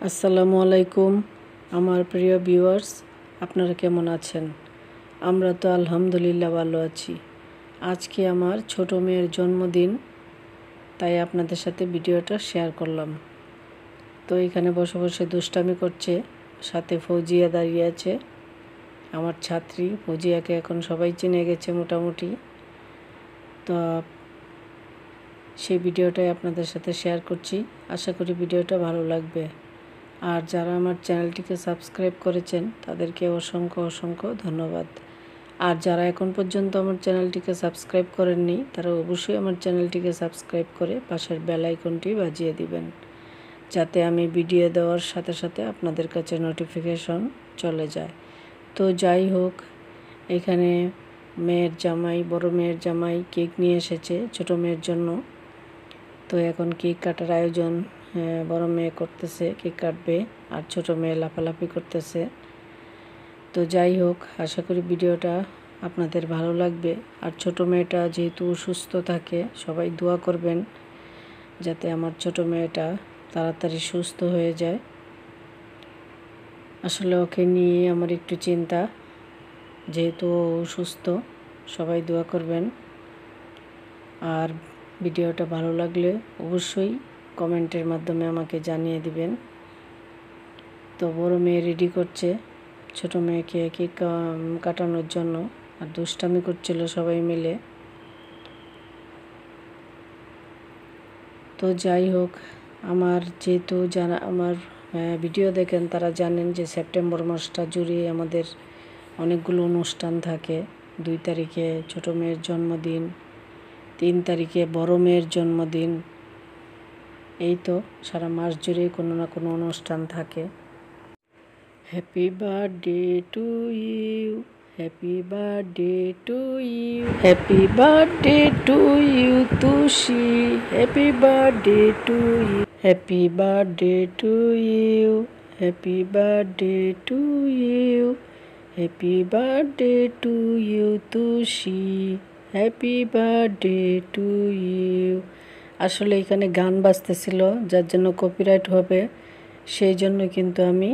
আসসালামু আলাইকুম আমার প্রিয় ভিউয়ার্স, আপনারা কেমন আছেন? আমরা তো আলহামদুলিল্লাহ ভালো আছি। আজকে আমার ছোট মেয়ের জন্মদিন, তাই আপনাদের সাথে ভিডিওটা শেয়ার করলাম। তো এখানে বসে বসে দুষ্টামি করছে, সাথে ফৌজিয়া দাঁড়িয়ে আছে, আমার ছাত্রী। ফৌজিয়াকে এখন সবাই চিনে গেছে মোটামুটি। তো সেই ভিডিওটাই আপনাদের সাথে শেয়ার করছি। আশা করি ভিডিওটা ভালো লাগবে। আর যারা আমার চ্যানেলটিকে সাবস্ক্রাইব করেছেন তাদেরকে অসংখ্য অসংখ্য ধন্যবাদ। আর যারা এখন পর্যন্ত আমার চ্যানেলটিকে সাবস্ক্রাইব করেননি তারা অবশ্যই আমার চ্যানেলটিকে সাবস্ক্রাইব করে পাশের বেল আইকনটি বাজিয়ে দিবেন, যাতে আমি ভিডিও দেওয়ার সাথে সাথে আপনাদের কাছে নোটিফিকেশন চলে যায়। তো যাই হোক, এখানে বড় মেয়ের জামাই কেক নিয়ে এসেছে ছোট মেয়ের জন্য। তো এখন কেক কাটার আয়োজন বড় মেয়ে করতেছে, কেক কাটবে, আর ছোট মেয়ে লাফালাফি করতেছে। তো যাই হোক, আশা করি ভিডিওটা আপনাদের ভালো লাগবে। আর ছোট মেয়েটা যেহেতু সুস্থ থাকে, সবাই দোয়া করবেন যাতে আমার ছোট মেয়েটা তাড়াতাড়ি সুস্থ হয়ে যায়। আসলে ওকে নিয়ে আমার একটু চিন্তা, যেহেতু সুস্থ। সবাই দোয়া করবেন। আর ভিডিওটা ভালো লাগলে অবশ্যই কমেন্টের মাধ্যমে আমাকে জানিয়ে দিবেন। তো বড় মেয়ে রেডি করছে ছোট মেয়েকে কেক কাটানোর জন্য, আর দুষ্টামি করছিল সবাই মিলে। তো যাই হোক, যেহেতু যারা আমার ভিডিও দেখেন তারা জানেন যে সেপ্টেম্বর মাসটা জুড়ে আমাদের অনেকগুলো অনুষ্ঠান থাকে। 2 তারিখে ছোট মেয়ের জন্মদিন, 3 তারিখে বড় মেয়ের জন্মদিন। এই তো সারা মাস জুড়েই কোনো না কোনো অনুষ্ঠান থাকে। Happy birthday to you, happy birthday to you, happy birthday to you Tushi, happy birthday to you, happy birthday to you, happy birthday to you, happy birthday to you Tushi, happy birthday to you. আসলে এখানে গান বাজতেছিল, যার জন্য copyright হবে, সেই জন্য কিন্তু আমি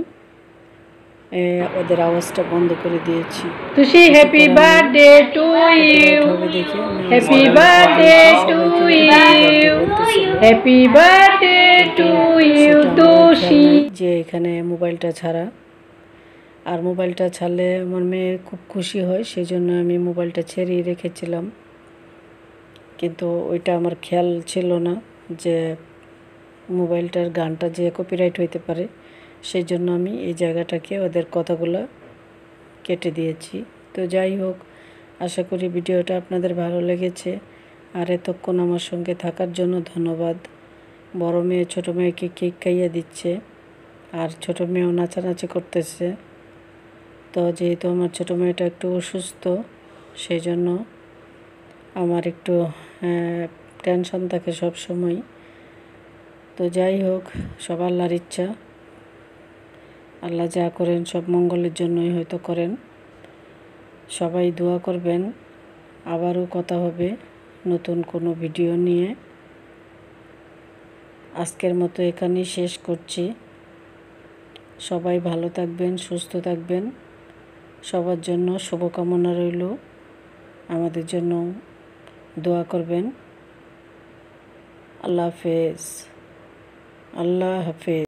ওদের আওয়াজটা বন্ধ করে দিয়েছি। Tushi happy birthday to you, happy birthday to you, happy birthday to you Tushi. যে এখানে মোবাইলটা ছাড়া, আর মোবাইলটা ছাড়লে আমার মেয়ে খুব খুশি হয়, সেই জন্য আমি মোবাইলটা ছেড়েই রেখেছিলাম। কিন্তু ওইটা আমার খেয়াল ছিল না যে মোবাইলটার গানটা যে কপিরাইট হইতে পারে, সেই জন্য আমি এই জায়গাটাকে ওদের কথাগুলো কেটে দিয়েছি। তো যাই হোক, আশা করি ভিডিওটা আপনাদের ভালো লেগেছে। আর এতক্ষণ আমার সঙ্গে থাকার জন্য ধন্যবাদ। বড় মেয়ে ছোট মেয়েকে কেক খাইয়ে দিচ্ছে, আর ছোট মেয়েও নাচানাচি করতেছে। তো যেহেতু আমার ছোট মেয়েটা একটু অসুস্থ, সেই জন্য আমার একটু টেনশন থাকে সব সময়। তো যাই হোক, সব আল্লাহর ইচ্ছা। আল্লাহ যা করেন সব মঙ্গলের জন্যই হয়তো করেন। সবাই দোয়া করবেন। আবারও কথা হবে নতুন কোনো ভিডিও নিয়ে। আজকের মতো এখানেই শেষ করছি। সবাই ভালো থাকবেন, সুস্থ থাকবেন। সবার জন্য শুভকামনা রইল। আমাদের জন্য দোয়া করবেন। আল্লাহ হাফেজ। আল্লাহ হাফেজ।